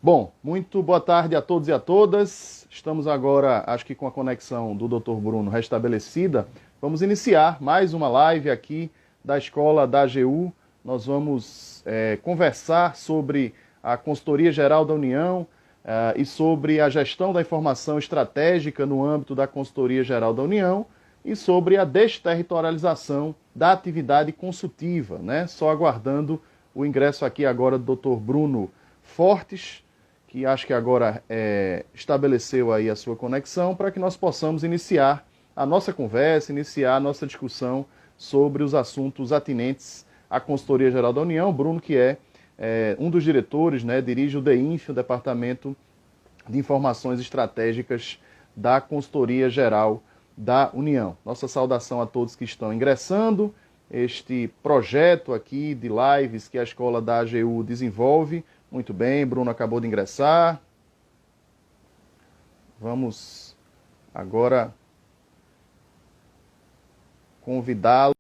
Bom, muito boa tarde a todos e a todas. Estamos agora, acho que com a conexão do Dr. Bruno restabelecida, vamos iniciar mais uma live aqui da Escola da AGU. Nós vamos conversar sobre a Consultoria Geral da União e sobre a gestão da informação estratégica no âmbito da Consultoria Geral da União e sobre a desterritorialização da atividade consultiva, né? Só aguardando o ingresso aqui agora do Dr. Bruno Fortes, que acho que agora estabeleceu aí a sua conexão, para que nós possamos iniciar a nossa conversa, iniciar a nossa discussão sobre os assuntos atinentes à Consultoria Geral da União. Bruno, que é um dos diretores, né, dirige o DEINF, o Departamento de Informações Estratégicas da Consultoria Geral da União. Nossa saudação a todos que estão ingressando. Este projeto aqui de lives que a Escola da AGU desenvolve. Muito bem, Bruno acabou de ingressar. Vamos agora convidá-lo.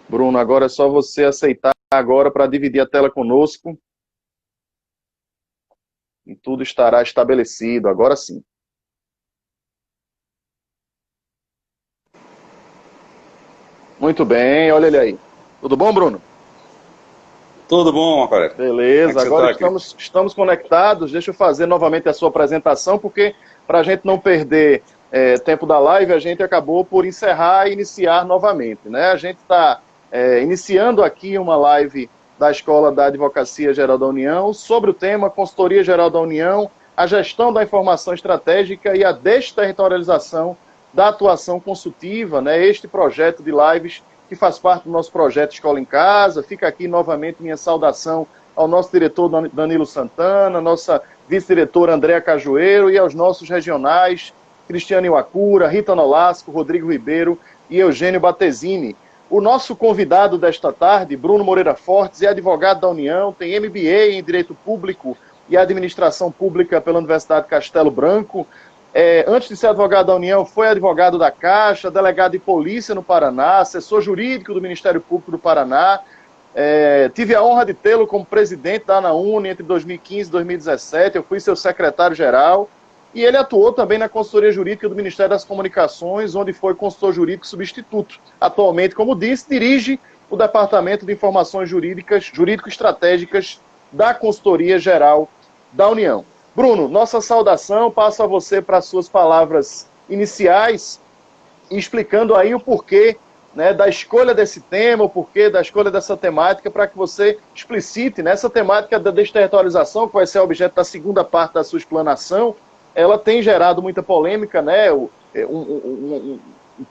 Bruno, agora é só você aceitar agora para dividir a tela conosco. E tudo estará estabelecido, agora sim. Muito bem, olha ele aí. Tudo bom, Bruno? Tudo bom, Rafael? Beleza, agora estamos conectados. Deixa eu fazer novamente a sua apresentação, porque para a gente não perder tempo da live, a gente acabou por encerrar e iniciar novamente, né? A gente está iniciando aqui uma live da Escola da Advocacia Geral da União sobre o tema Consultoria Geral da União, a gestão da informação estratégica e a desterritorialização da atuação consultiva, né? Este projeto de lives que faz parte do nosso projeto Escola em Casa. Fica aqui novamente minha saudação ao nosso diretor Danilo Santana, nossa vice-diretora Andréa Cajueiro e aos nossos regionais, Cristiane Iwakura, Rita Nolasco, Rodrigo Ribeiro e Eugênio Battesini. O nosso convidado desta tarde, Bruno Moreira Fortes, é advogado da União, tem MBA em Direito Público e Administração Pública pela Universidade Castelo Branco. Antes de ser advogado da União, foi advogado da Caixa, delegado de polícia no Paraná, assessor jurídico do Ministério Público do Paraná. Tive a honra de tê-lo como presidente da ANAUNE entre 2015 e 2017, eu fui seu secretário-geral, e ele atuou também na consultoria jurídica do Ministério das Comunicações, onde foi consultor jurídico substituto. Atualmente, como disse, dirige o Departamento de Informações Jurídico-Estratégicas da Consultoria Geral da União. Bruno, nossa saudação, passo a você para as suas palavras iniciais, explicando aí o porquê, né, da escolha desse tema, o porquê da escolha dessa temática, para que você explicite, né, essa temática da desterritorialização, que vai ser objeto da segunda parte da sua explanação. Ela tem gerado muita polêmica, né? Um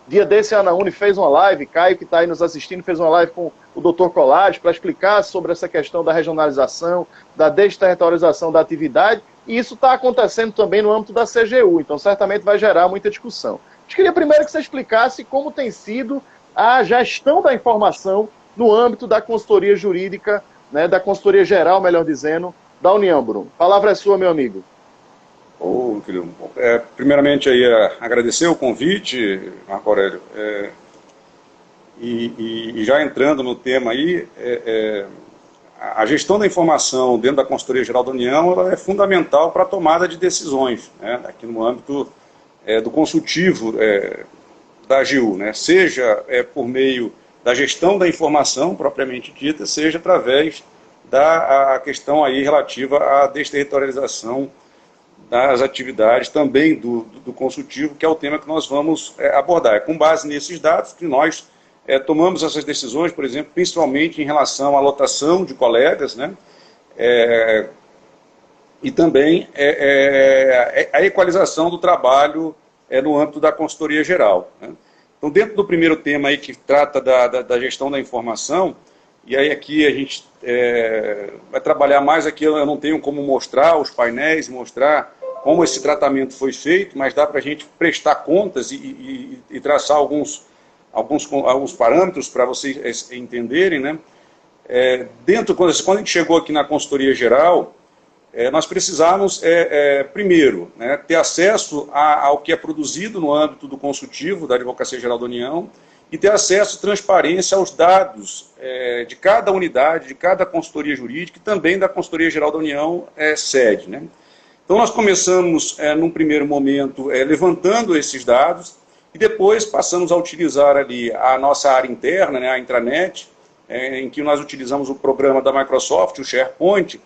dia desse a ANAUNE fez uma live, Caio, que está aí nos assistindo, fez uma live com o Dr. Colares para explicar sobre essa questão da regionalização, da desterritorialização da atividade, e isso está acontecendo também no âmbito da CGU, então certamente vai gerar muita discussão. Eu queria primeiro que você explicasse como tem sido a gestão da informação no âmbito da consultoria jurídica, né, da consultoria geral, melhor dizendo, da União, Bruno. A palavra é sua, meu amigo. Querido, primeiramente aí, agradecer o convite, Marco Aurélio, e já entrando no tema aí, a gestão da informação dentro da Consultoria Geral da União ela é fundamental para a tomada de decisões, né, aqui no âmbito do consultivo da AGU, né, seja por meio da gestão da informação propriamente dita, seja através da questão aí relativa à desterritorialização das atividades também do consultivo, que é o tema que nós vamos abordar. É com base nesses dados que nós tomamos essas decisões, por exemplo, principalmente em relação à lotação de colegas, né? E também a equalização do trabalho no âmbito da consultoria geral, né? Então, dentro do primeiro tema aí que trata da gestão da informação, e aí aqui a gente vai trabalhar mais aqui, eu não tenho como mostrar os painéis, mostrar como esse tratamento foi feito, mas dá para a gente prestar contas e traçar alguns parâmetros para vocês entenderem, né? Quando a gente chegou aqui na consultoria geral, nós precisamos, primeiro, né, ter acesso ao que é produzido no âmbito do consultivo da Advocacia Geral da União e ter acesso e transparência aos dados de cada unidade, de cada consultoria jurídica e também da Consultoria Geral da União sede, né? Então, nós começamos, num primeiro momento, levantando esses dados e depois passamos a utilizar ali a nossa área interna, né, a intranet, em que nós utilizamos o programa da Microsoft, o SharePoint,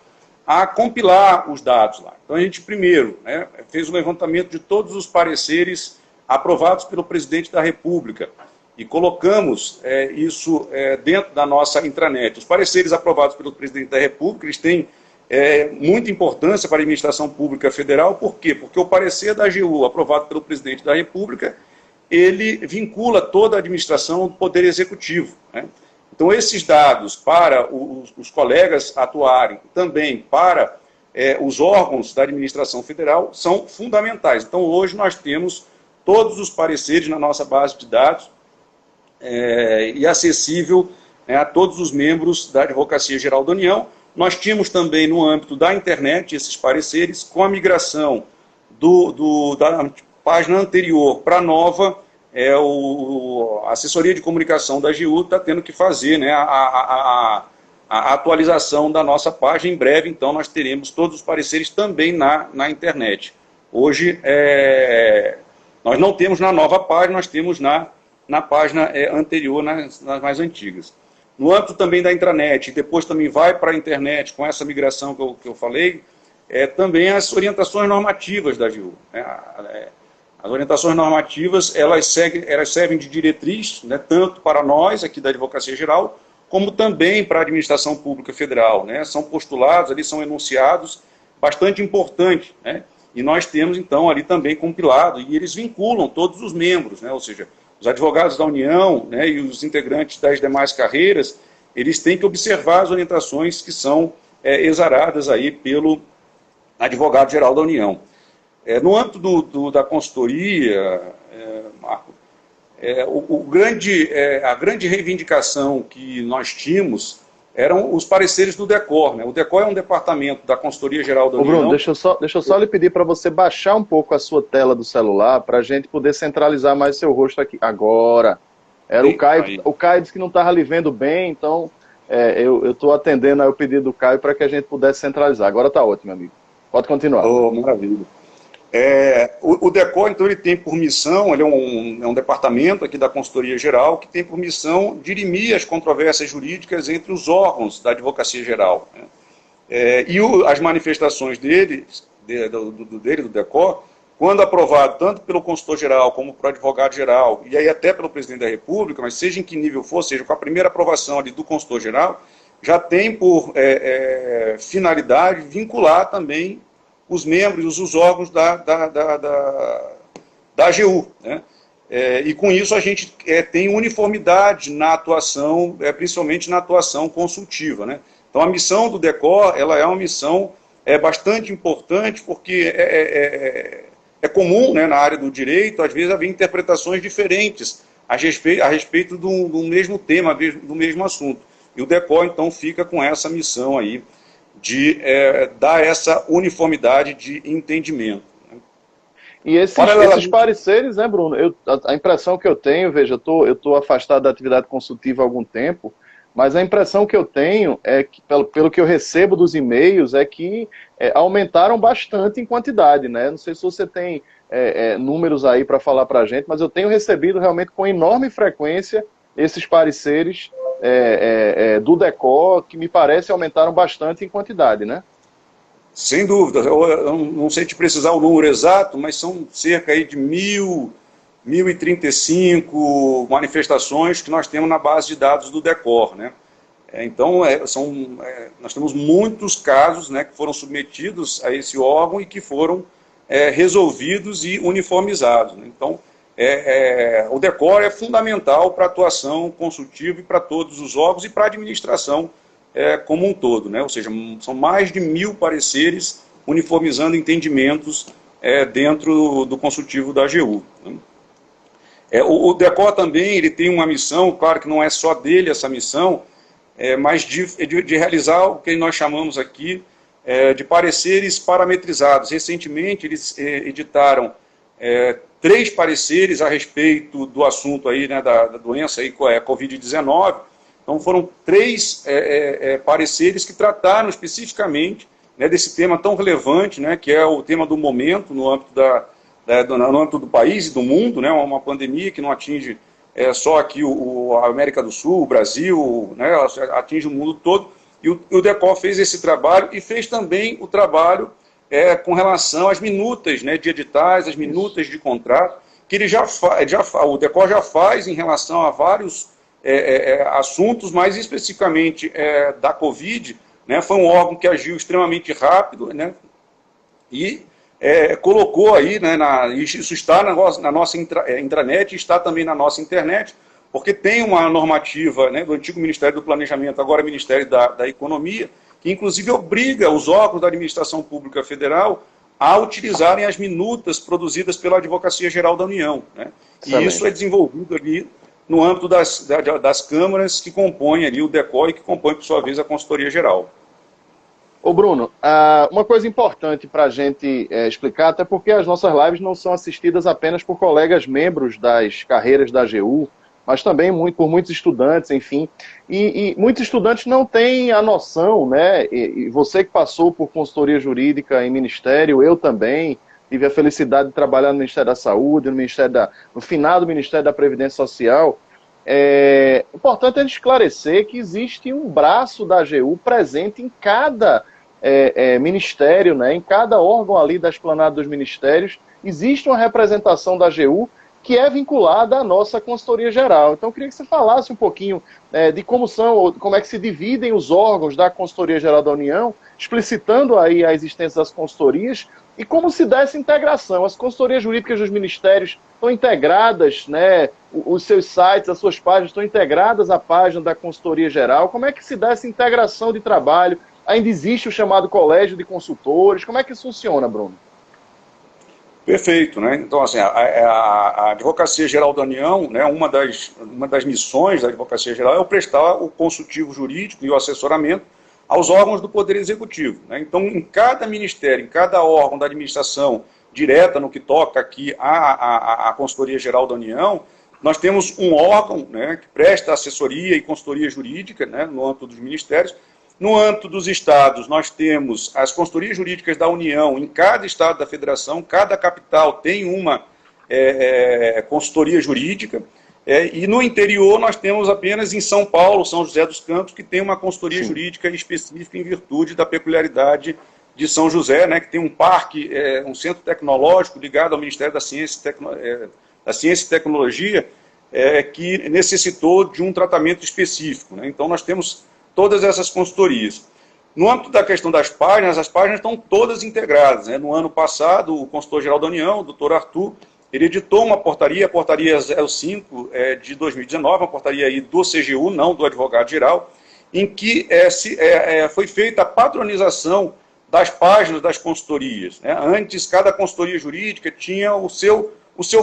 a compilar os dados lá. Então, a gente, primeiro, né, fez o levantamento de todos os pareceres aprovados pelo presidente da República e colocamos isso dentro da nossa intranet. Os pareceres aprovados pelo presidente da República, eles têm muita importância para a administração pública federal. Por quê? Porque o parecer da AGU, aprovado pelo presidente da República, ele vincula toda a administração do Poder Executivo, né? Então, esses dados para os colegas atuarem, também para os órgãos da administração federal, são fundamentais. Então, hoje nós temos todos os pareceres na nossa base de dados e acessível, né, a todos os membros da Advocacia Geral da União. Nós tínhamos também, no âmbito da internet, esses pareceres, com a migração da página anterior para a nova, a assessoria de comunicação da AGU está tendo que fazer, né, a atualização da nossa página. Em breve, então, nós teremos todos os pareceres também na internet. Hoje, nós não temos na nova página, nós temos na página anterior, nas mais antigas. No âmbito também da intranet, e depois também vai para a internet, com essa migração que eu falei, também as orientações normativas da AGU, né? As orientações normativas, elas servem de diretriz, né, tanto para nós, aqui da Advocacia Geral, como também para a Administração Pública Federal, né? São postulados ali, são enunciados bastante importantes, né? E nós temos, então, ali também compilado, e eles vinculam todos os membros, né? Ou seja, os advogados da União, né, e os integrantes das demais carreiras, eles têm que observar as orientações que são exaradas aí pelo advogado-geral da União. No âmbito da consultoria, Marco, a grande reivindicação que nós tínhamos eram os pareceres do DECOR, né? O DECOR é um departamento da Consultoria Geral da União. Bruno, deixa eu só lhe pedir para você baixar um pouco a sua tela do celular para a gente poder centralizar mais seu rosto aqui. Agora, o Caio. O Caio disse que não estava lhe vendo bem, então eu estou atendendo ao pedido do Caio para que a gente pudesse centralizar. Agora está ótimo, amigo. Pode continuar. Oh, maravilha. O DECOR, então, ele tem por missão, ele é um departamento aqui da Consultoria Geral que tem por missão dirimir as controvérsias jurídicas entre os órgãos da Advocacia Geral, né? E as manifestações do DECOR, quando aprovado tanto pelo consultor geral como pelo advogado geral, e aí até pelo presidente da República, mas seja em que nível for, seja com a primeira aprovação ali do consultor geral, já tem por finalidade vincular também os membros, os órgãos da AGU, né? E com isso a gente tem uniformidade na atuação, principalmente na atuação consultiva, né? Então a missão do DECOR, ela é uma missão bastante importante, porque é comum, né, na área do direito, às vezes, haver interpretações diferentes a respeito do mesmo tema, do mesmo assunto. E o DECOR, então, fica com essa missão aí, de dar essa uniformidade de entendimento. E esses pareceres, né, Bruno, a impressão que eu tenho, veja, eu estou afastado da atividade consultiva há algum tempo, mas a impressão que eu tenho é que, pelo que eu recebo dos e-mails, é que aumentaram bastante em quantidade, né? Não sei se você tem números aí para falar para a gente, mas eu tenho recebido realmente com enorme frequência esses pareceres do DECOR, que me parece aumentaram bastante em quantidade, né? Sem dúvida. Eu não sei te precisar o número exato, mas são cerca aí de 1.035 manifestações que nós temos na base de dados do DECOR, né? Então, nós temos muitos casos, né, que foram submetidos a esse órgão e que foram resolvidos e uniformizados, né? Então, o DECOR é fundamental para a atuação consultiva e para todos os órgãos e para a administração como um todo, né? Ou seja, são mais de 1.000 pareceres uniformizando entendimentos dentro do consultivo da AGU, né? O DECOR também ele tem uma missão, claro que não é só dele essa missão, mas de realizar o que nós chamamos aqui de pareceres parametrizados. Recentemente eles editaram 3 pareceres a respeito do assunto aí, né, da doença aí, Covid-19. Então foram 3 pareceres que trataram especificamente, né, desse tema tão relevante, né, que é o tema do momento no âmbito, no âmbito do país e do mundo, né, uma pandemia que não atinge só aqui a América do Sul, o Brasil, né, ela atinge o mundo todo. E o DECOL fez esse trabalho e fez também o trabalho com relação às minutas, né, de editais, as minutas de contrato, que ele o DECOL já faz em relação a vários assuntos, mais especificamente da Covid, né, foi um órgão que agiu extremamente rápido, né, e colocou aí, né, isso está na nossa intranet, está também na nossa internet, porque tem uma normativa, né, do antigo Ministério do Planejamento, agora Ministério da Economia, que inclusive obriga os órgãos da Administração Pública Federal a utilizarem as minutas produzidas pela Advocacia Geral da União, né? E isso é desenvolvido ali no âmbito das câmaras que compõem ali o DECOL e que compõem, por sua vez, a Consultoria Geral. Ô Bruno, uma coisa importante para a gente explicar, até porque as nossas lives não são assistidas apenas por colegas membros das carreiras da AGU, mas também por muitos estudantes, enfim. E muitos estudantes não têm a noção, né? E você que passou por consultoria jurídica em ministério, eu também tive a felicidade de trabalhar no Ministério da Saúde, no finado Ministério da Previdência Social. É importante a gente esclarecer que existe um braço da AGU presente em cada ministério, né? Em cada órgão ali da esplanada dos ministérios, existe uma representação da AGU que é vinculada à nossa consultoria geral. Então, eu queria que você falasse um pouquinho de como é que se dividem os órgãos da Consultoria Geral da União, explicitando aí a existência das consultorias e como se dá essa integração. As consultorias jurídicas dos ministérios estão integradas, né, os seus sites, as suas páginas estão integradas à página da Consultoria Geral. Como é que se dá essa integração de trabalho? Ainda existe o chamado Colégio de Consultores? Como é que isso funciona, Bruno? Perfeito, né? Então, assim, a Advocacia Geral da União, né, uma das missões da Advocacia Geral é o prestar o consultivo jurídico e o assessoramento aos órgãos do Poder Executivo, né? Então, em cada ministério, em cada órgão da administração direta no que toca aqui à Consultoria Geral da União, nós temos um órgão, né, que presta assessoria e consultoria jurídica, né, no âmbito dos ministérios. No âmbito dos estados, nós temos as consultorias jurídicas da União, em cada estado da federação, cada capital tem uma consultoria jurídica, e no interior nós temos apenas em São Paulo, São José dos Campos, que tem uma consultoria jurídica específica em virtude da peculiaridade de São José, né, que tem um parque, um centro tecnológico ligado ao Ministério da Ciência e Tecnologia, que necessitou de um tratamento específico, né? Então nós temos todas essas consultorias. No âmbito da questão das páginas, as páginas estão todas integradas, né? No ano passado, o consultor-geral da União, o doutor Arthur, ele editou uma portaria, a portaria 05 de 2019, uma portaria aí do CGU, não do advogado-geral, em que foi feita a padronização das páginas das consultorias, né? Antes, cada consultoria jurídica tinha o seu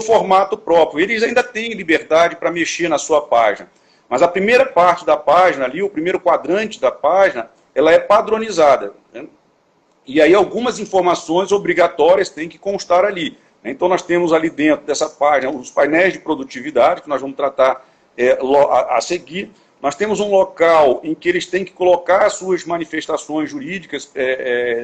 formato próprio. Eles ainda têm liberdade para mexer na sua página. Mas a primeira parte da página ali, o primeiro quadrante da página, ela é padronizada, né? E aí algumas informações obrigatórias têm que constar ali, né? Então nós temos ali dentro dessa página os painéis de produtividade, que nós vamos tratar a seguir. Nós temos um local em que eles têm que colocar as suas manifestações jurídicas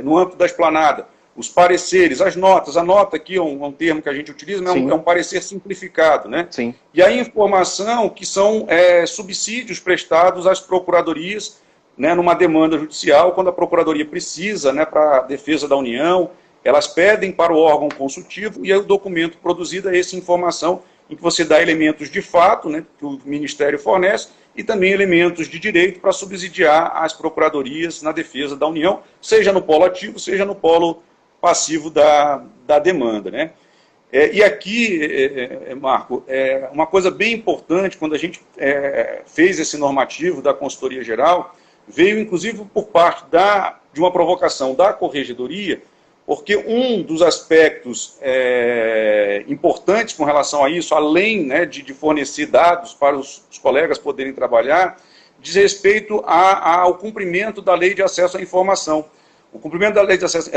no âmbito da esplanada, os pareceres, as notas. A nota aqui é um termo que a gente utiliza, mas é um parecer simplificado, né? Sim. E a informação que são subsídios prestados às procuradorias, né, numa demanda judicial, quando a procuradoria precisa, né, para a defesa da União, elas pedem para o órgão consultivo e aí o documento produzido é essa informação em que você dá elementos de fato, né, que o Ministério fornece, e também elementos de direito para subsidiar as procuradorias na defesa da União, seja no polo ativo, seja no polo passivo da demanda, né? E aqui, Marco, uma coisa bem importante, quando a gente fez esse normativo da Consultoria Geral, veio inclusive por parte de uma provocação da Corregedoria, porque um dos aspectos importantes com relação a isso, além, né, de fornecer dados para os colegas poderem trabalhar, diz respeito ao cumprimento da Lei de Acesso à Informação. O cumprimento da Lei de Acesso,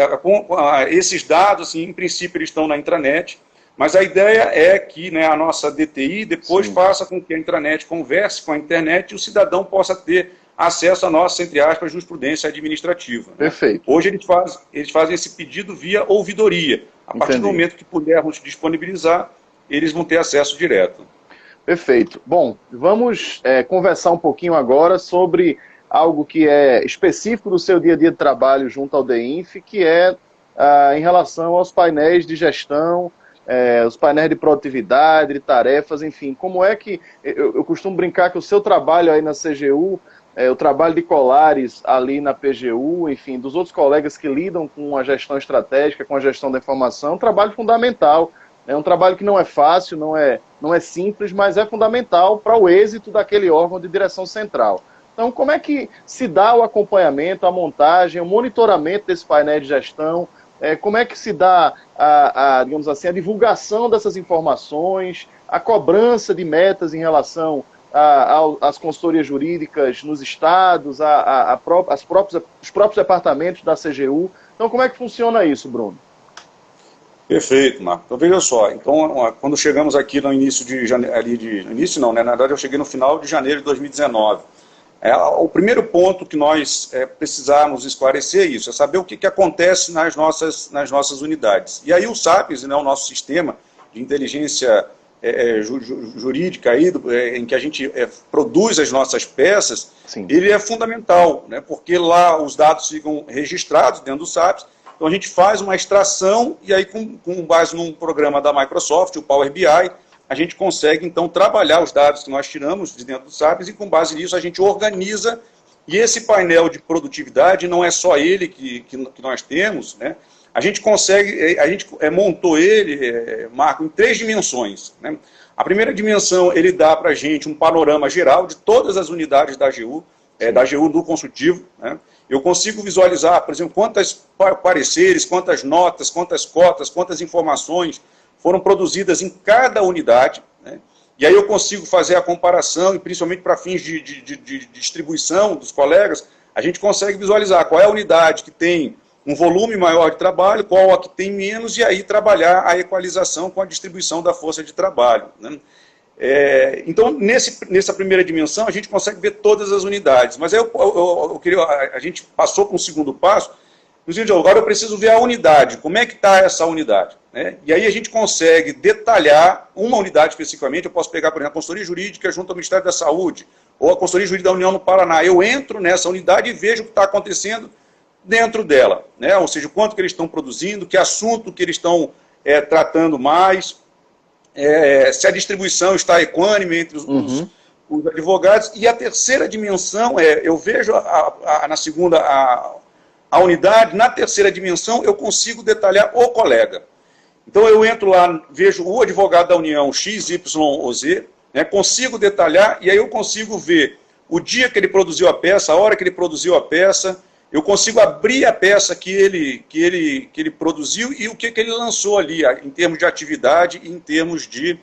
esses dados, assim, em princípio, eles estão na intranet, Mas a ideia é que, né, a nossa DTI depois faça com que a intranet converse com a internet e o cidadão possa ter acesso à nossa, entre aspas, jurisprudência administrativa. Né? Perfeito. Hoje eles fazem esse pedido via ouvidoria. A partir do momento que pudermos disponibilizar, eles vão ter acesso direto. Perfeito. Bom, vamos conversar um pouquinho agora sobre algo que é específico do seu dia a dia de trabalho junto ao DEINF, que é em relação aos painéis de gestão, os painéis de produtividade, de tarefas, enfim. Como é que... Eu costumo brincar que o seu trabalho aí na CGU, o trabalho de Colares ali na PGU, enfim, dos outros colegas que lidam com a gestão estratégica, com a gestão da informação, é um trabalho fundamental. É um trabalho que não é fácil, não é simples, mas é fundamental para o êxito daquele órgão de direção central. Então, como é que se dá o acompanhamento, a montagem, o monitoramento desse painel de gestão? Como é que se dá, digamos assim, a divulgação dessas informações, a cobrança de metas em relação às consultorias jurídicas nos estados, os próprios departamentos da CGU? Então, como é que funciona isso, Bruno? Perfeito, Marco. Então, veja só. Então, quando chegamos aqui no início de janeiro, início não, né? Na verdade, eu cheguei no final de janeiro de 2019. O primeiro ponto que nós precisamos esclarecer é isso, é saber o que acontece nas nossas unidades. E aí o SAPES, né, o nosso sistema de inteligência jurídica, aí, em que a gente produz as nossas peças, sim, ele é fundamental, né, porque lá os dados ficam registrados dentro do SAPES. Então a gente faz uma extração e aí com base num programa da Microsoft, o Power BI, a gente consegue então trabalhar os dados que nós tiramos de dentro do SAPES e com base nisso a gente organiza, e esse painel de produtividade não é só ele que nós temos, né? A gente consegue, a gente montou ele, Marco, em 3 dimensões, né? A primeira dimensão, ele dá para a gente um panorama geral de todas as unidades da AGU, da AGU do consultivo, né? Eu consigo visualizar, por exemplo, quantos pareceres, quantas notas, quantas cotas, quantas informações foram produzidas em cada unidade, né? E aí eu consigo fazer a comparação, e principalmente para fins de distribuição dos colegas, a gente consegue visualizar qual é a unidade que tem um volume maior de trabalho, qual a que tem menos, e aí trabalhar a equalização com a distribuição da força de trabalho, né? Então, nessa primeira dimensão, a gente consegue ver todas as unidades. Mas aí a gente passou para um segundo passo, agora eu preciso ver a unidade, como é que está essa unidade, né? E aí a gente consegue detalhar uma unidade especificamente. Eu posso pegar, por exemplo, a consultoria jurídica junto ao Ministério da Saúde, ou a consultoria jurídica da União no Paraná. Eu entro nessa unidade e vejo o que está acontecendo dentro dela, né? Ou seja, quanto que eles estão produzindo, que assunto que eles estão tratando mais, se a distribuição está equânime entre os advogados. E a terceira dimensão eu vejo na segunda a unidade, na terceira dimensão eu consigo detalhar o colega. Então eu entro lá, vejo o advogado da União X, Y ou Z, né, consigo detalhar, e aí eu consigo ver o dia que ele produziu a peça, a hora que ele produziu a peça, eu consigo abrir a peça que ele produziu e o que ele lançou ali, em termos de atividade e em termos de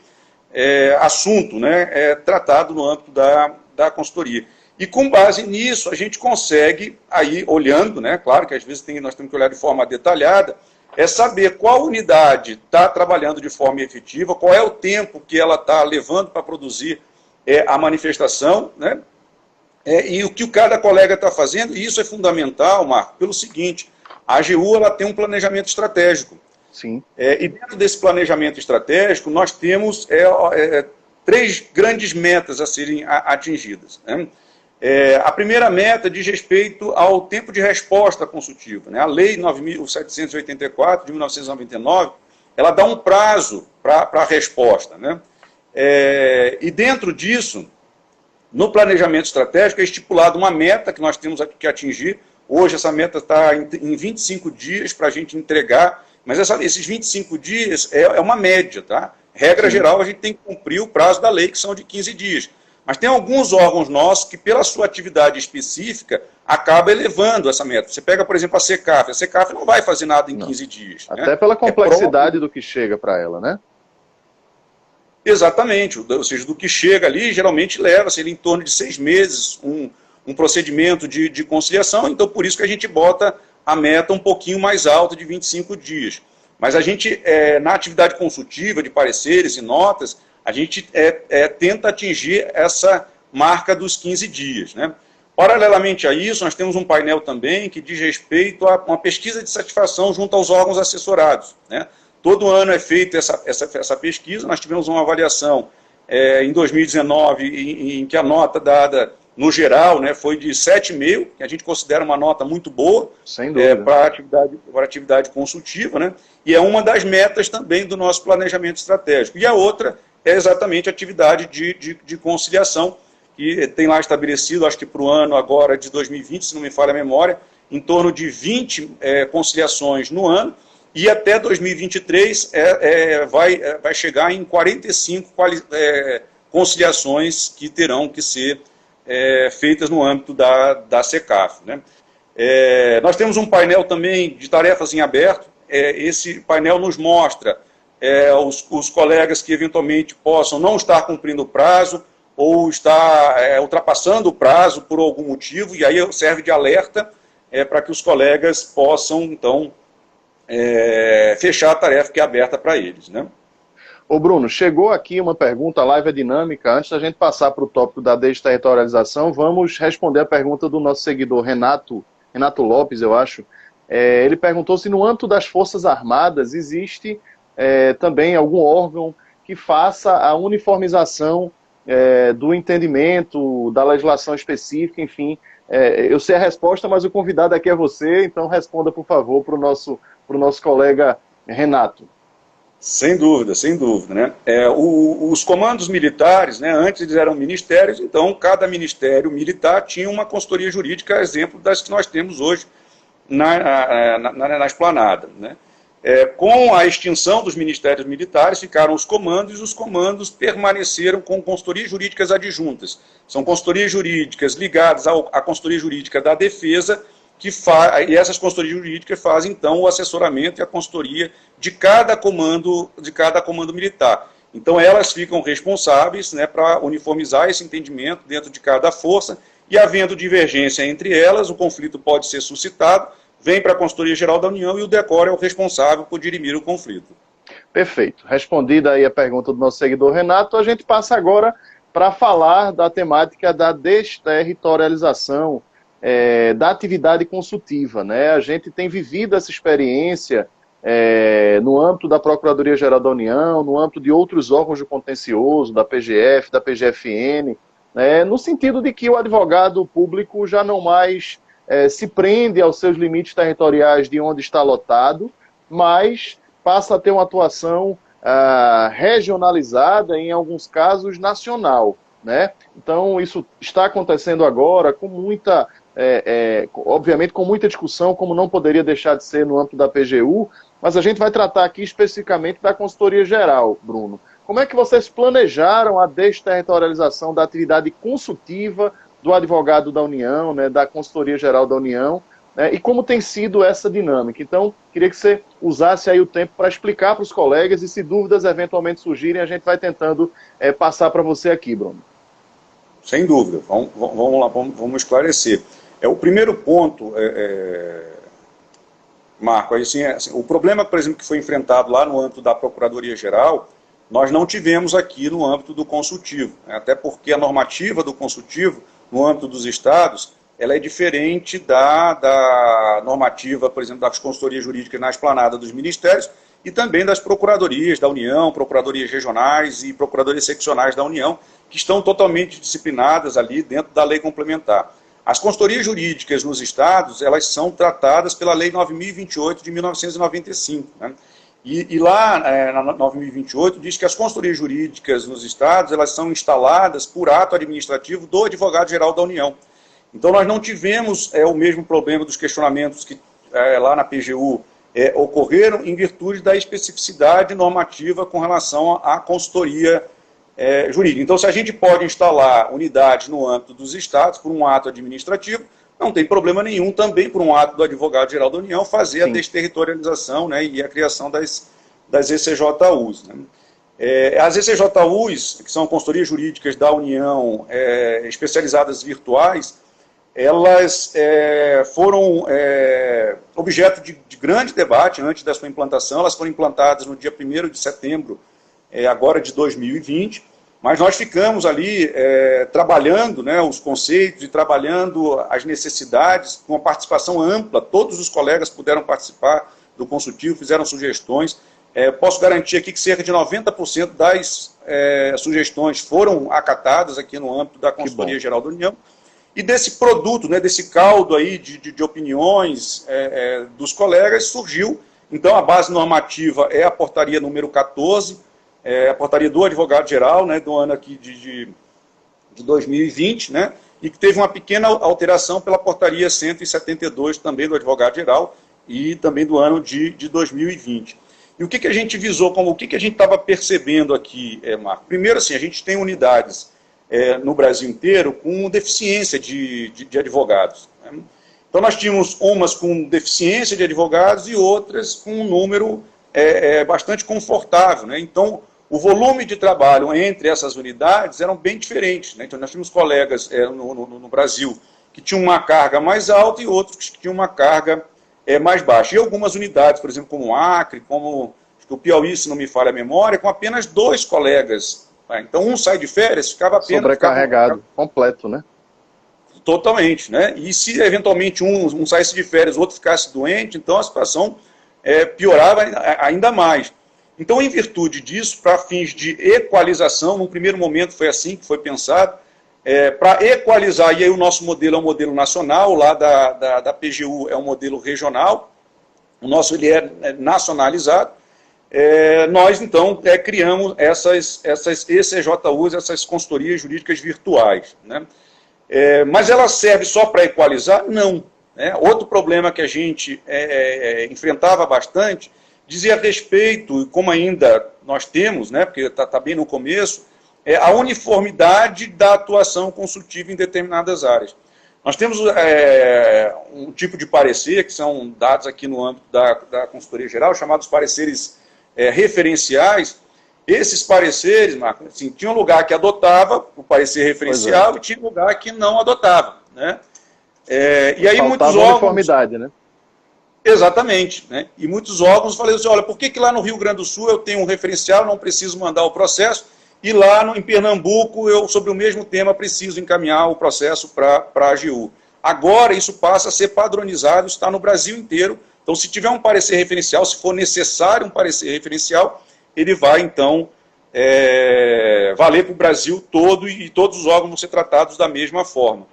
assunto, né, tratado no âmbito da consultoria. E com base nisso, a gente consegue, aí olhando, né, claro que às vezes nós temos que olhar de forma detalhada, saber qual unidade está trabalhando de forma efetiva, qual é o tempo que ela está levando para produzir a manifestação, né, e o que cada colega está fazendo. E isso é fundamental, Marco, pelo seguinte: a AGU ela tem um planejamento estratégico. Sim. E dentro desse planejamento estratégico, nós temos 3 grandes metas a serem atingidas, né? A primeira meta diz respeito ao tempo de resposta consultiva, né? A Lei 9.784, de 1999, ela dá um prazo para a resposta, né? E dentro disso, no planejamento estratégico, é estipulada uma meta que nós temos que atingir. Hoje essa meta está em 25 dias para a gente entregar, mas esses 25 dias é uma média, tá? Regra geral, a gente tem que cumprir o prazo da lei, que são de 15 dias. Mas tem alguns órgãos nossos que, pela sua atividade específica, acaba elevando essa meta. Você pega, por exemplo, a SECAF não vai fazer nada em 15 dias. Até né? pela complexidade do que chega para ela, né? Exatamente, ou seja, do que chega ali, geralmente leva em torno de 6 meses um procedimento de conciliação, então por isso que a gente bota a meta um pouquinho mais alta, de 25 dias. Mas a gente, na atividade consultiva de pareceres e notas, a gente tenta atingir essa marca dos 15 dias, né? Paralelamente a isso, nós temos um painel também que diz respeito a uma pesquisa de satisfação junto aos órgãos assessorados, né? Todo ano é feita essa pesquisa. Nós tivemos uma avaliação em 2019 em que a nota dada no geral, né, foi de 7,5, que a gente considera uma nota muito boa para a atividade consultiva, né? E é uma das metas também do nosso planejamento estratégico. E a outra é exatamente a atividade de conciliação, que tem lá estabelecido, acho que para o ano agora de 2020, se não me falha a memória, em torno de 20 conciliações no ano, e até 2023 vai chegar em 45 conciliações que terão que ser feitas no âmbito da SECAF, né? Nós temos um painel também de tarefas em aberto. Esse painel nos mostra os colegas que eventualmente possam não estar cumprindo o prazo ou estar ultrapassando o prazo por algum motivo, e aí serve de alerta para que os colegas possam, então, fechar a tarefa que é aberta para eles, né? Ô Bruno, chegou aqui uma pergunta, a live é dinâmica. Antes da gente passar para o tópico da desterritorialização, vamos responder a pergunta do nosso seguidor Renato Lopes, eu acho. Ele perguntou se no âmbito das Forças Armadas existe também algum órgão que faça a uniformização do entendimento, da legislação específica, enfim. Eu sei a resposta, mas o convidado aqui é você, então responda, por favor, para o nosso colega Renato. Sem dúvida, né? Os comandos militares, né, antes eles eram ministérios, então cada ministério militar tinha uma consultoria jurídica, exemplo das que nós temos hoje na esplanada, né? Com a extinção dos ministérios militares, ficaram os comandos, e os comandos permaneceram com consultorias jurídicas adjuntas. São consultorias jurídicas ligadas à consultoria jurídica da defesa, e essas consultorias jurídicas fazem, então, o assessoramento e a consultoria de cada comando militar. Então, elas ficam responsáveis, né, para uniformizar esse entendimento dentro de cada força, e havendo divergência entre elas, o conflito pode ser suscitado, vem para a Consultoria Geral da União e o DECOR é o responsável por dirimir o conflito. Perfeito. Respondida aí a pergunta do nosso seguidor Renato, a gente passa agora para falar da temática da desterritorialização, da atividade consultiva, né? A gente tem vivido essa experiência no âmbito da Procuradoria-Geral da União, no âmbito de outros órgãos de contencioso, da PGF, da PGFN, no sentido de que o advogado público já não mais se prende aos seus limites territoriais de onde está lotado, mas passa a ter uma atuação regionalizada, em alguns casos nacional, né? Então isso está acontecendo agora com muita, obviamente com muita discussão, como não poderia deixar de ser no âmbito da PGU, mas a gente vai tratar aqui especificamente da Consultoria Geral, Bruno. Como é que vocês planejaram a desterritorialização da atividade consultiva do advogado da União, né, da Consultoria Geral da União, e como tem sido essa dinâmica? Então, queria que você usasse aí o tempo para explicar para os colegas, e se dúvidas eventualmente surgirem, a gente vai tentando passar para você aqui, Bruno. Sem dúvida, vamos lá, vamos esclarecer. O primeiro ponto, Marco, assim, o problema, por exemplo, que foi enfrentado lá no âmbito da Procuradoria-Geral, nós não tivemos aqui no âmbito do consultivo, né? Até porque a normativa do consultivo, no âmbito dos estados, ela é diferente da normativa, por exemplo, das consultorias jurídicas na esplanada dos ministérios e também das procuradorias da União, procuradorias regionais e procuradorias seccionais da União, que estão totalmente disciplinadas ali dentro da lei complementar. As consultorias jurídicas nos estados, elas são tratadas pela Lei 9.028 de 1995, né? E lá, na 9.028, diz que as consultorias jurídicas nos estados, elas são instaladas por ato administrativo do Advogado-Geral da União. Então, nós não tivemos o mesmo problema dos questionamentos que lá na PGU ocorreram em virtude da especificidade normativa com relação à consultoria jurídica. Então, se a gente pode instalar unidades no âmbito dos estados por um ato administrativo, não tem problema nenhum também, por um ato do Advogado-Geral da União, fazer Sim. a desterritorialização, né, e a criação das ECJUs. Né. As ECJUs, que são consultorias jurídicas da União, especializadas virtuais, elas foram objeto de grande debate antes da sua implantação. Elas foram implantadas no dia 1º de setembro, agora de 2020, mas nós ficamos ali trabalhando, né, os conceitos e trabalhando as necessidades com uma participação ampla. Todos os colegas puderam participar do consultivo, fizeram sugestões. Posso garantir aqui que cerca de 90% das sugestões foram acatadas aqui no âmbito da Consultoria Geral da União. E desse produto, né, desse caldo aí de opiniões dos colegas, surgiu, então, a base normativa é a portaria número 14, a portaria do advogado-geral, né, do ano aqui de 2020, né, e que teve uma pequena alteração pela portaria 172, também do advogado-geral, e também do ano de 2020. E o que a gente visou, o que a gente estava percebendo aqui, Marco? Primeiro, assim, a gente tem unidades no Brasil inteiro com deficiência de advogados, né? Então nós tínhamos umas com deficiência de advogados e outras com um número bastante confortável, né? Então o volume de trabalho entre essas unidades eram bem diferentes, né? Então nós tínhamos colegas no Brasil que tinham uma carga mais alta e outros que tinham uma carga mais baixa. E algumas unidades, por exemplo, como o Acre, como o Piauí, se não me falha a memória, com apenas 2 colegas. Então, um sai de férias, ficava apenas... Sobrecarregado, completo, né? Totalmente, né? E se, eventualmente, um saísse de férias, o outro ficasse doente, então a situação piorava ainda mais. Então, em virtude disso, para fins de equalização, num primeiro momento foi assim que foi pensado, para equalizar, e aí o nosso modelo é um modelo nacional, lá da PGU é um modelo regional, o nosso ele é nacionalizado. Nós, então, criamos essas ECJUs, essas consultorias jurídicas virtuais, né? Mas ela serve só para equalizar? Não, né? Outro problema que a gente enfrentava bastante dizia respeito, como ainda nós temos, né, porque está bem no começo, a uniformidade da atuação consultiva em determinadas áreas. Nós temos um tipo de parecer, que são dados aqui no âmbito da consultoria geral, chamados pareceres referenciais. Esses pareceres, Marco, assim, tinha um lugar que adotava o parecer referencial e tinha um lugar que não adotava, né? E aí muitos órgãos... uniformidade, né? Exatamente, né? E muitos órgãos falaram assim, olha, por que lá no Rio Grande do Sul eu tenho um referencial, não preciso mandar o processo, e lá em Pernambuco eu, sobre o mesmo tema, preciso encaminhar o processo para a AGU. Agora isso passa a ser padronizado, está no Brasil inteiro. Então, se tiver um parecer referencial, se for necessário um parecer referencial, ele vai, então, valer para o Brasil todo e todos os órgãos vão ser tratados da mesma forma.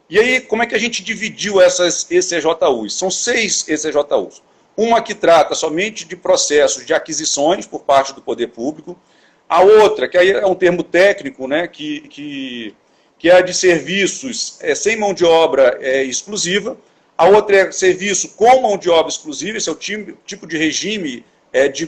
E aí, como é que a gente dividiu essas ECJUs? São 6 ECJUs. Uma que trata somente de processos de aquisições por parte do poder público. A outra, que aí é um termo técnico, né, que é a de serviços sem mão de obra exclusiva. A outra é serviço com mão de obra exclusiva, esse é o tipo de regime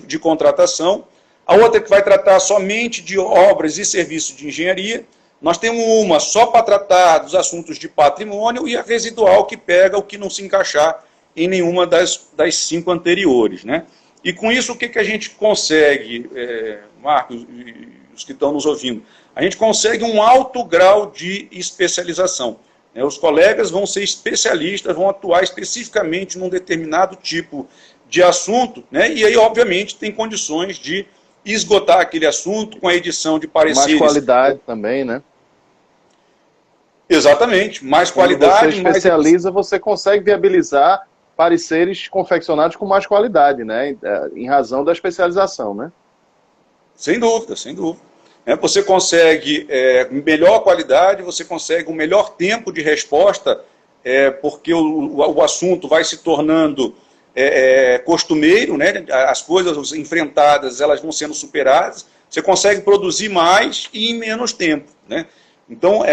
de contratação. A outra é que vai tratar somente de obras e serviços de engenharia. Nós temos uma só para tratar dos assuntos de patrimônio e a residual que pega o que não se encaixar em nenhuma das 5 anteriores, né? E com isso, o que a gente consegue, Marcos e os que estão nos ouvindo? A gente consegue um alto grau de especialização. Os colegas vão ser especialistas, vão atuar especificamente num determinado tipo de assunto, né? E aí, obviamente, tem condições de esgotar aquele assunto com a edição de pareceres. Mais qualidade também, né? Exatamente, mais qualidade. Quando você especializa, você consegue viabilizar pareceres confeccionados com mais qualidade, né? Em razão da especialização, né? Sem dúvida, sem dúvida. Você consegue melhor qualidade, você consegue um melhor tempo de resposta, porque o assunto vai se tornando costumeiro, né? As coisas enfrentadas elas vão sendo superadas, você consegue produzir mais e em menos tempo, né? Então,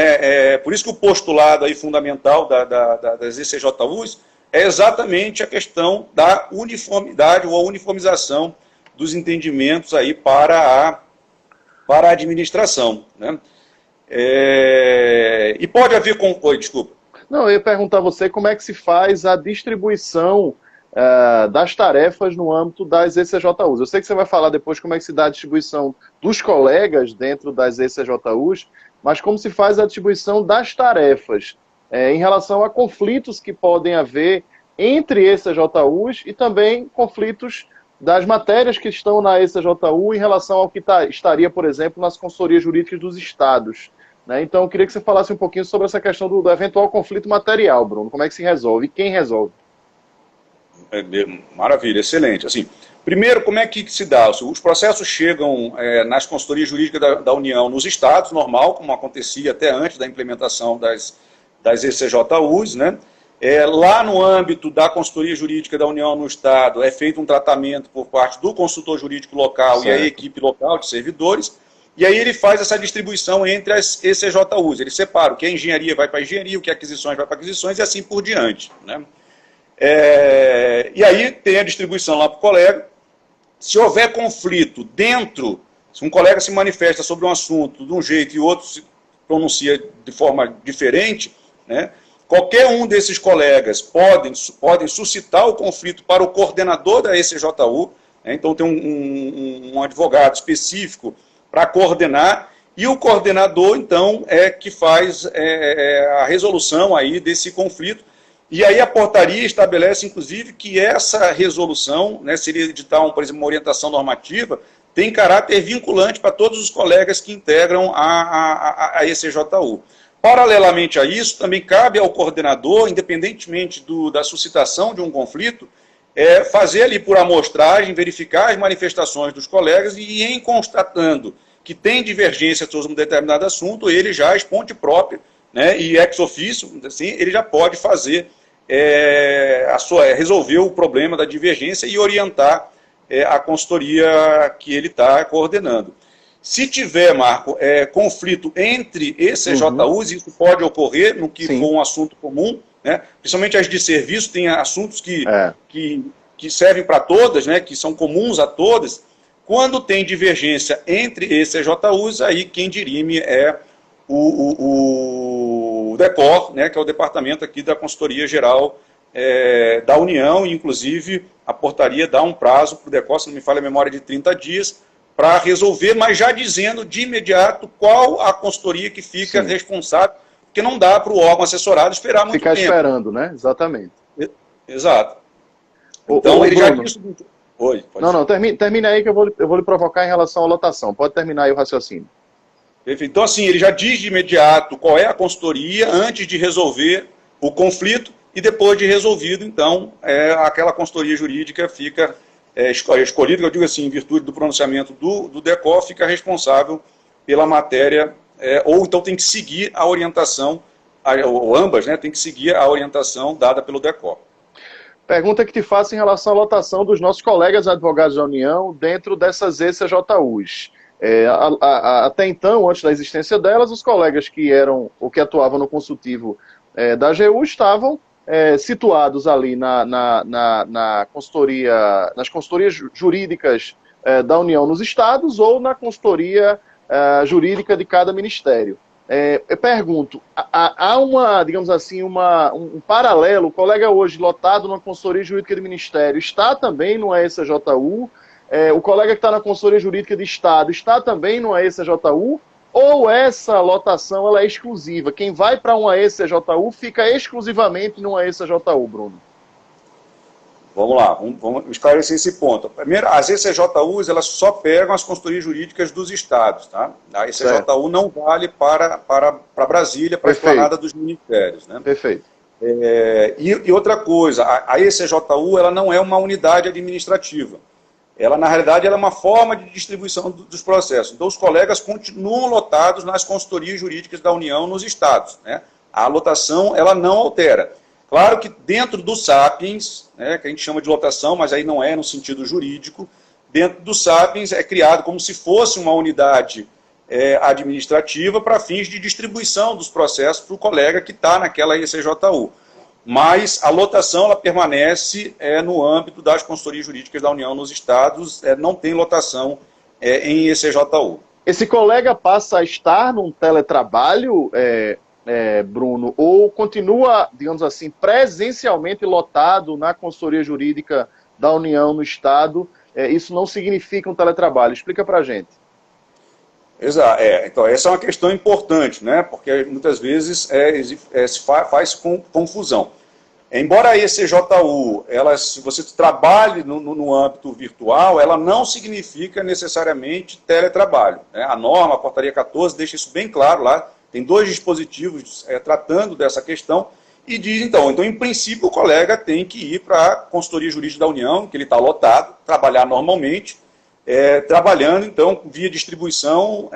por isso que o postulado aí fundamental das ECJUs é exatamente a questão da uniformidade ou a uniformização dos entendimentos aí para a administração, né? E pode haver... Oi, desculpa. Não, eu ia perguntar a você como é que se faz a distribuição das tarefas no âmbito das ECJUs. Eu sei que você vai falar depois como é que se dá a distribuição dos colegas dentro das ECJUs, mas como se faz a distribuição das tarefas em relação a conflitos que podem haver entre ECJUs e também conflitos das matérias que estão na ECJU em relação ao que estaria, por exemplo, nas consultorias jurídicas dos estados. Né? Então, eu queria que você falasse um pouquinho sobre essa questão do eventual conflito material, Bruno. Como é que se resolve? E quem resolve? Maravilha, excelente. Assim, primeiro, como é que se dá? Os processos chegam nas consultorias jurídicas da União nos estados, normal, como acontecia até antes da implementação das ECJUs, né? Lá no âmbito da consultoria jurídica da União no Estado, é feito um tratamento por parte do consultor jurídico local certo. E a equipe local de servidores, e aí ele faz essa distribuição entre as ECJUs. Ele separa o que é engenharia vai para engenharia, o que é aquisições vai para aquisições e assim por diante. Né? E aí tem a distribuição lá para o colega. Se houver conflito dentro, se um colega se manifesta sobre um assunto de um jeito e o outro se pronuncia de forma diferente, né? Qualquer um desses colegas podem suscitar o conflito para o coordenador da ECJU, né? Então tem um advogado específico para coordenar, e o coordenador, então, é que faz a resolução aí desse conflito, e aí a portaria estabelece, inclusive, que essa resolução, né, se ele editar, por exemplo, uma orientação normativa, tem caráter vinculante para todos os colegas que integram a ECJU. Paralelamente a isso, também cabe ao coordenador, independentemente da suscitação de um conflito, fazer ali por amostragem, verificar as manifestações dos colegas e, em constatando que tem divergência sobre um determinado assunto, ele já, esponte própria, né, e ex officio, assim, ele já pode fazer, resolver o problema da divergência e orientar a consultoria que ele está coordenando. Se tiver, Marco, conflito entre ECJUs, isso pode ocorrer no que for um assunto comum, né? Principalmente as de serviço, tem assuntos que servem para todas, né? Que são comuns a todas. Quando tem divergência entre ECJUs, aí quem dirime é o DECOR, né? Que é o departamento aqui da Consultoria Geral da União, e inclusive a portaria dá um prazo para o DECOR, se não me falha a memória, de 30 dias, para resolver, mas já dizendo de imediato qual a consultoria que fica responsável, porque não dá para o órgão assessorado esperar muito tempo. Ficar esperando, né? Exatamente. Exato. Então, ele Bruno, já disse... Oi, pode não, termina aí que eu vou lhe provocar em relação à lotação. Pode terminar aí o raciocínio. Perfeito. Então, assim, ele já diz de imediato qual é a consultoria antes de resolver o conflito e depois de resolvido, então, aquela consultoria jurídica fica... escolhido, eu digo assim, em virtude do pronunciamento do DECOR, fica responsável pela matéria, ou então tem que seguir a orientação, ou ambas, né, tem que seguir a orientação dada pelo DECOR. Pergunta que te faço em relação à lotação dos nossos colegas advogados da União dentro dessas ECJUs. Até então, antes da existência delas, os colegas que eram ou que atuavam no consultivo da AGU estavam situados ali nas consultorias jurídicas da União nos estados ou na consultoria jurídica de cada ministério. Eu pergunto, há digamos assim, um paralelo, o colega hoje lotado na consultoria jurídica de ministério está também no ECJU, o colega que está na consultoria jurídica de estado está também no ECJU, ou essa lotação ela é exclusiva? Quem vai para uma ECJU fica exclusivamente numa ECJU, Bruno? Vamos lá, vamos esclarecer esse ponto. Primeiro, as ECJUs elas só pegam as consultorias jurídicas dos estados. Tá? A ECJU não vale para Brasília, para a esplanada dos ministérios. Né? Perfeito. E outra coisa, a ECJU ela não é uma unidade administrativa. Ela, na realidade, ela é uma forma de distribuição dos processos. Então, os colegas continuam lotados nas consultorias jurídicas da União nos estados. Né? A lotação, ela não altera. Claro que dentro do Sapiens, né, que a gente chama de lotação, mas aí não é no sentido jurídico, dentro do Sapiens é criado como se fosse uma unidade administrativa para fins de distribuição dos processos para o colega que está naquela ECJU. Mas a lotação ela permanece no âmbito das consultorias jurídicas da União nos estados, não tem lotação em ECJU. Esse colega passa a estar num teletrabalho, Bruno, ou continua, digamos assim, presencialmente lotado na consultoria jurídica da União no estado? Isso não significa um teletrabalho. Explica para a gente. Exato. Então, essa é uma questão importante, né? Porque muitas vezes se faz confusão. Embora a ECJU, se você trabalhe no âmbito virtual, ela não significa necessariamente teletrabalho, né? A norma, a portaria 14, deixa isso bem claro lá, tem 2 dispositivos tratando dessa questão, e diz, então, em princípio, o colega tem que ir para a consultoria jurídica da União, que ele está lotado, trabalhar normalmente, trabalhando, então, via distribuição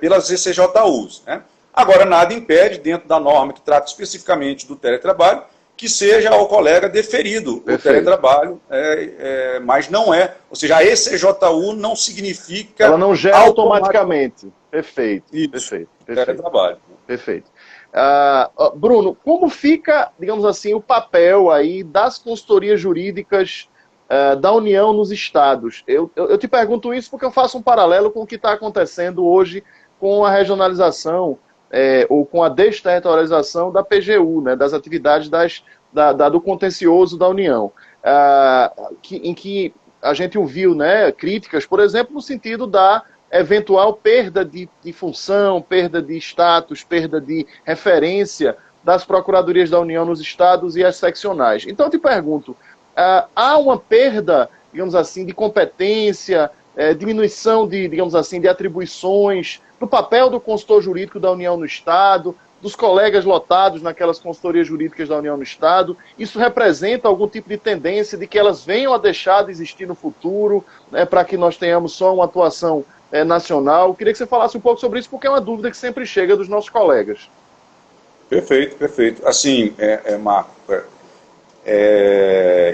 pelas ECJUs, né? Agora, nada impede, dentro da norma que trata especificamente do teletrabalho, que seja ao colega deferido o teletrabalho, mas não é. Ou seja, a ECJU não significa... Ela não gera automaticamente. Perfeito. Isso, perfeito. Teletrabalho. Perfeito. Bruno, como fica, digamos assim, o papel aí das consultorias jurídicas da União nos estados? Eu te pergunto isso porque eu faço um paralelo com o que está acontecendo hoje com a regionalização ou com a desterritorialização da PGU, né, das atividades do contencioso da União, em que a gente ouviu, né, críticas, por exemplo, no sentido da eventual perda de função, perda de status, perda de referência das procuradorias da União nos estados e as seccionais. Então eu te pergunto, há uma perda, digamos assim, de competência, diminuição de, digamos assim, de atribuições, do papel do consultor jurídico da União no Estado, dos colegas lotados naquelas consultorias jurídicas da União no Estado? Isso representa algum tipo de tendência de que elas venham a deixar de existir no futuro, né, para que nós tenhamos só uma atuação nacional? Eu queria que você falasse um pouco sobre isso, porque é uma dúvida que sempre chega dos nossos colegas. Perfeito, perfeito. Assim, Marco,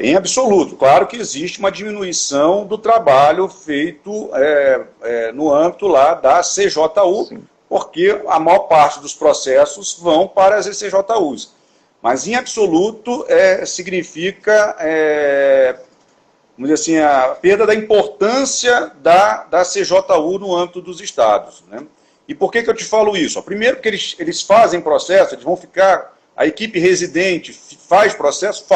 em absoluto, claro que existe uma diminuição do trabalho feito no âmbito lá da CJU, sim, porque a maior parte dos processos vão para as CJUs. Mas, em absoluto, significa, vamos dizer assim, a perda da importância da CJU no âmbito dos estados, né? E por que eu te falo isso? Primeiro, porque eles fazem processo, eles vão ficar... A equipe residente faz processo.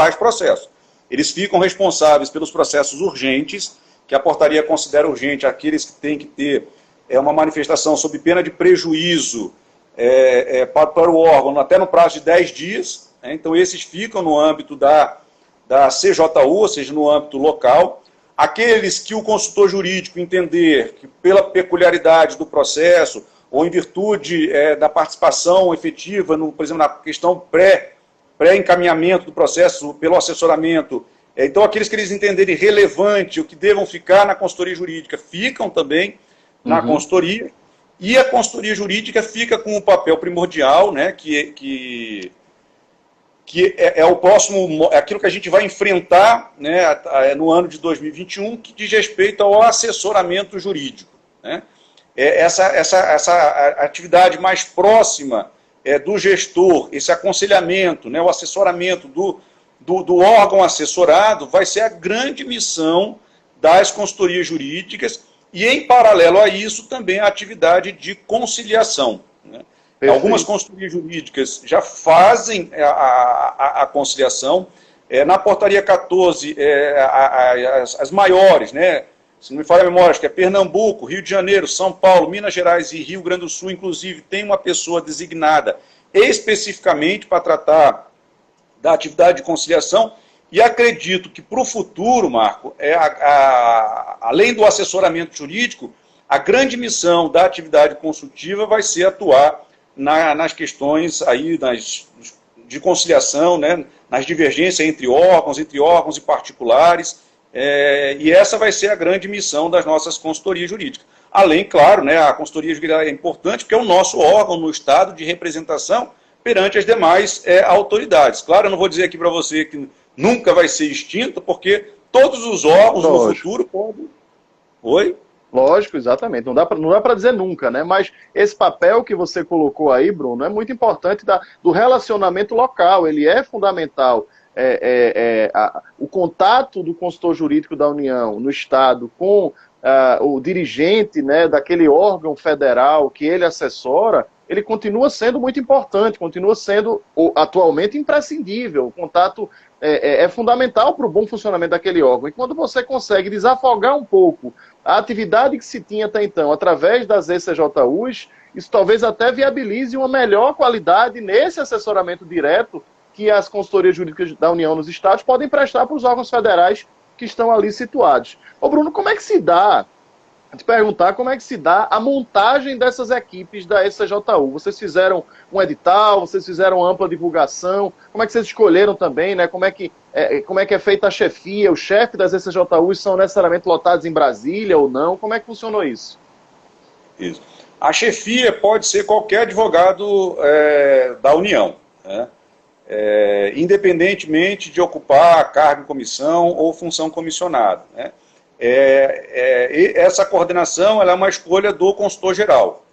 Eles ficam responsáveis pelos processos urgentes, que a portaria considera urgente aqueles que têm que ter uma manifestação sob pena de prejuízo para o órgão até no prazo de 10 dias. Né? Então, esses ficam no âmbito da CJU, ou seja, no âmbito local. Aqueles que o consultor jurídico entender que, pela peculiaridade do processo, ou em virtude da participação efetiva, por exemplo, na questão pré-encaminhamento do processo, pelo assessoramento, então aqueles que eles entenderem relevante, o que devam ficar na consultoria jurídica, ficam também na consultoria, e a consultoria jurídica fica com o papel primordial, né, que é o próximo, aquilo que a gente vai enfrentar, né, no ano de 2021, que diz respeito ao assessoramento jurídico, né? Essa atividade mais próxima do gestor, esse aconselhamento, né, o assessoramento do órgão assessorado, vai ser a grande missão das consultorias jurídicas e, em paralelo a isso, também a atividade de conciliação, né? Algumas consultorias jurídicas já fazem a conciliação. Na portaria 14, as maiores, né? Se não me falha a memória, acho que é Pernambuco, Rio de Janeiro, São Paulo, Minas Gerais e Rio Grande do Sul, inclusive, tem uma pessoa designada especificamente para tratar da atividade de conciliação, e acredito que para o futuro, Marco, além do assessoramento jurídico, a grande missão da atividade consultiva vai ser atuar nas questões aí, de conciliação, né, nas divergências entre órgãos e particulares. E essa vai ser a grande missão das nossas consultorias jurídicas. Além, claro, né, a consultoria jurídica é importante porque é o nosso órgão no Estado de representação perante as demais autoridades. Claro, eu não vou dizer aqui para você que nunca vai ser extinto, porque todos os órgãos no futuro podem... Oi? Lógico, exatamente. Não dá para dizer nunca, né? Mas esse papel que você colocou aí, Bruno, é muito importante do relacionamento local. Ele é fundamental. O contato do consultor jurídico da União no Estado com o dirigente, né, daquele órgão federal que ele assessora, ele continua sendo muito importante, continua sendo atualmente imprescindível. O contato é fundamental para o bom funcionamento daquele órgão. E quando você consegue desafogar um pouco a atividade que se tinha até então através das ECJUs, isso talvez até viabilize uma melhor qualidade nesse assessoramento direto que as consultorias jurídicas da União nos estados podem prestar para os órgãos federais que estão ali situados. Ô Bruno, como é que se dá, te perguntar, como é que se dá a montagem dessas equipes da SCJU? Vocês fizeram um edital, vocês fizeram ampla divulgação, como é que vocês escolheram também, né? Como é que é feita a chefia, o chefe das SCJUs são necessariamente lotados em Brasília ou não? Como é que funcionou isso? Isso. A chefia pode ser qualquer advogado da União, né? Independentemente de ocupar cargo em comissão ou função comissionada, né? Essa coordenação ela é uma escolha do consultor-geral.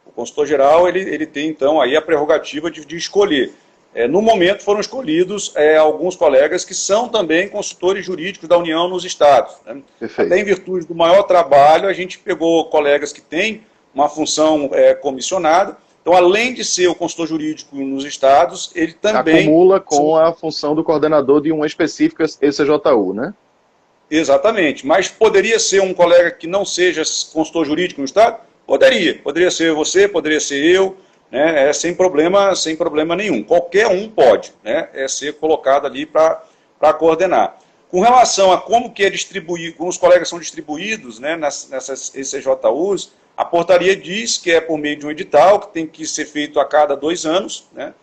O consultor-geral ele tem, então, aí a prerrogativa de escolher. No momento foram escolhidos alguns colegas que são também consultores jurídicos da União nos estados, né? Até em virtude do maior trabalho, a gente pegou colegas que têm uma função comissionada. Então, além de ser o consultor jurídico nos estados, ele também... acumula com a função do coordenador de uma específica SCJU, né? Exatamente, mas poderia ser um colega que não seja consultor jurídico no estado? Poderia ser você, poderia ser eu, né? Sem problema nenhum. Qualquer um pode, né? Ser colocado ali para coordenar. Com relação a como que é distribuído, como os colegas são distribuídos, né, nessas SCJUs, a portaria diz que é por meio de um edital, que tem que ser feito a cada 2 anos, né?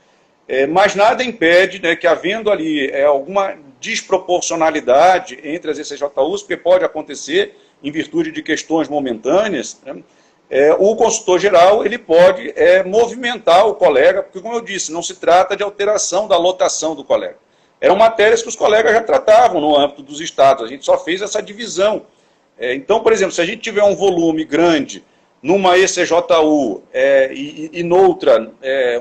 Mas nada impede, né, que havendo ali alguma desproporcionalidade entre as SCJUs, porque pode acontecer em virtude de questões momentâneas, né, o consultor-geral ele pode movimentar o colega, porque, como eu disse, não se trata de alteração da lotação do colega. Eram matérias que os colegas já tratavam no âmbito dos estados, a gente só fez essa divisão. Então, por exemplo, se a gente tiver um volume grande numa ECJU e noutra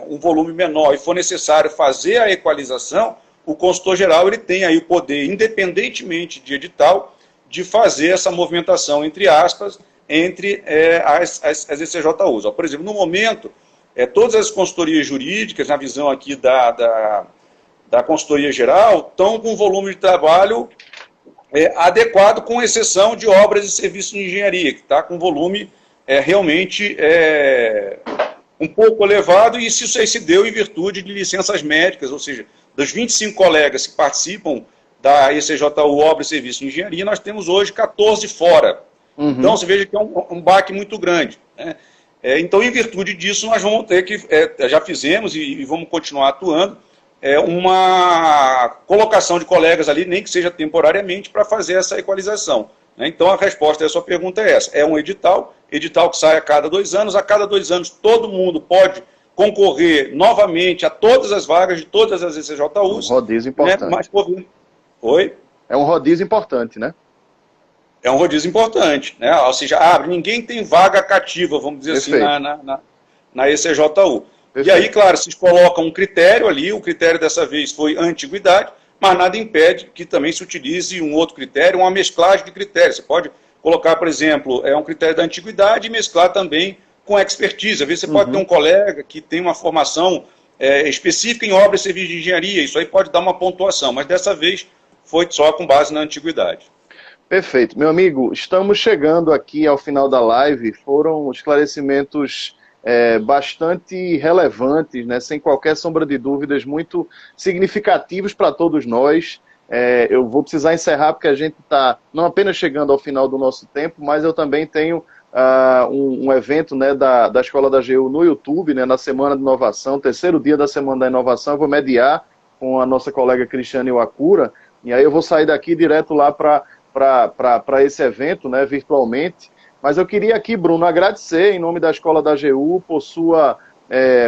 um volume menor e for necessário fazer a equalização, o consultor-geral ele tem aí o poder, independentemente de edital, de fazer essa movimentação, entre aspas, entre as ECJUs. Por exemplo, no momento, todas as consultorias jurídicas, na visão aqui da consultoria geral, estão com um volume de trabalho adequado, com exceção de obras e serviços de engenharia, que está com volume realmente um pouco elevado, e isso se deu em virtude de licenças médicas, ou seja, dos 25 colegas que participam da ECJU Obra e Serviço de Engenharia, nós temos hoje 14 fora. Uhum. Então, você veja que é um baque muito grande, né? Então, em virtude disso, nós vamos ter que, já fizemos e vamos continuar atuando, uma colocação de colegas ali, nem que seja temporariamente, para fazer essa equalização. Então, a resposta à sua pergunta é essa. É um edital que sai a cada 2 anos. A cada 2 anos, todo mundo pode concorrer novamente a todas as vagas de todas as ECJUs. Um rodízio importante. Né? Oi? É um rodízio importante, né? É um rodízio importante, né? Ou seja, ninguém tem vaga cativa, vamos dizer Perfeito. assim, na ECJU. Perfeito. E aí, claro, se coloca um critério ali, o critério dessa vez foi a antiguidade, mas nada impede que também se utilize um outro critério, uma mesclagem de critérios. Você pode colocar, por exemplo, um critério da antiguidade e mesclar também com expertise. Às vezes você pode ter um colega que tem uma formação específica em obras e serviços de engenharia, isso aí pode dar uma pontuação, mas dessa vez foi só com base na antiguidade. Perfeito. Meu amigo, estamos chegando aqui ao final da live, foram esclarecimentos bastante relevantes, né, sem qualquer sombra de dúvidas, muito significativos para todos nós. Eu vou precisar encerrar porque a gente está não apenas chegando ao final do nosso tempo, mas eu também tenho um evento, né, da Escola da AGU no YouTube, né, na Semana de Inovação, 3º dia da Semana da Inovação. Eu vou mediar com a nossa colega Cristiane Wakura, e aí eu vou sair daqui direto lá para esse evento, né, virtualmente. Mas eu queria aqui, Bruno, agradecer em nome da Escola da AGU por sua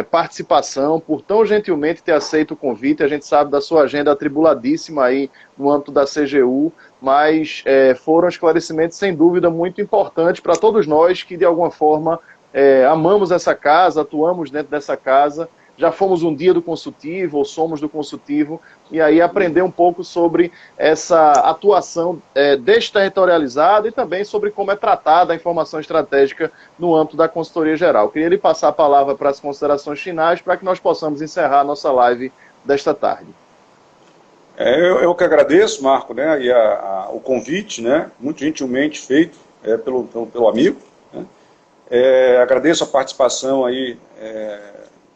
participação, por tão gentilmente ter aceito o convite. A gente sabe da sua agenda atribuladíssima aí no âmbito da CGU, mas foram esclarecimentos sem dúvida muito importantes para todos nós que de alguma forma amamos essa casa, atuamos dentro dessa casa, já fomos um dia do consultivo, ou somos do consultivo, e aí aprender um pouco sobre essa atuação desterritorializada e também sobre como é tratada a informação estratégica no âmbito da consultoria geral. Queria lhe passar a palavra para as considerações finais, para que nós possamos encerrar a nossa live desta tarde. Eu que agradeço, Marco, né, e o convite, né, muito gentilmente feito pelo amigo, né. Agradeço a participação aí,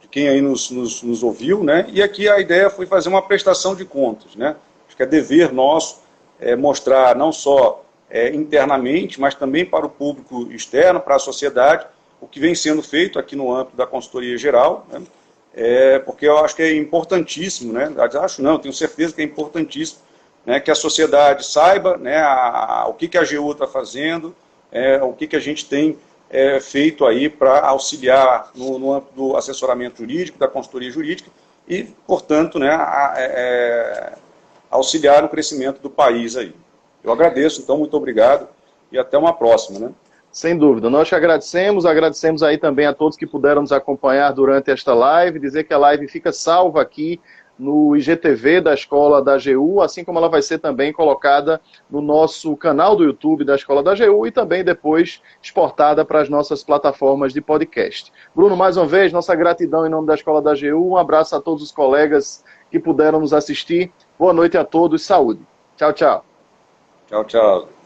quem aí nos ouviu, né? E aqui a ideia foi fazer uma prestação de contas, né? Acho que é dever nosso mostrar não só internamente, mas também para o público externo, para a sociedade, o que vem sendo feito aqui no âmbito da consultoria geral, né? Porque eu acho que é importantíssimo, né? Acho não, tenho certeza que é importantíssimo, né, que a sociedade saiba, né, o que a AGU está fazendo, o que a gente tem feito aí para auxiliar no âmbito do assessoramento jurídico, da consultoria jurídica e, portanto, né, auxiliar no crescimento do país aí. Eu agradeço, então, muito obrigado e até uma próxima, né? Sem dúvida, nós te agradecemos aí também a todos que puderam nos acompanhar durante esta live, dizer que a live fica salva aqui no IGTV da Escola da AGU, assim como ela vai ser também colocada no nosso canal do YouTube da Escola da AGU e também depois exportada para as nossas plataformas de podcast. Bruno, mais uma vez, nossa gratidão em nome da Escola da AGU, um abraço a todos os colegas que puderam nos assistir, boa noite a todos, saúde. Tchau, tchau. Tchau, tchau.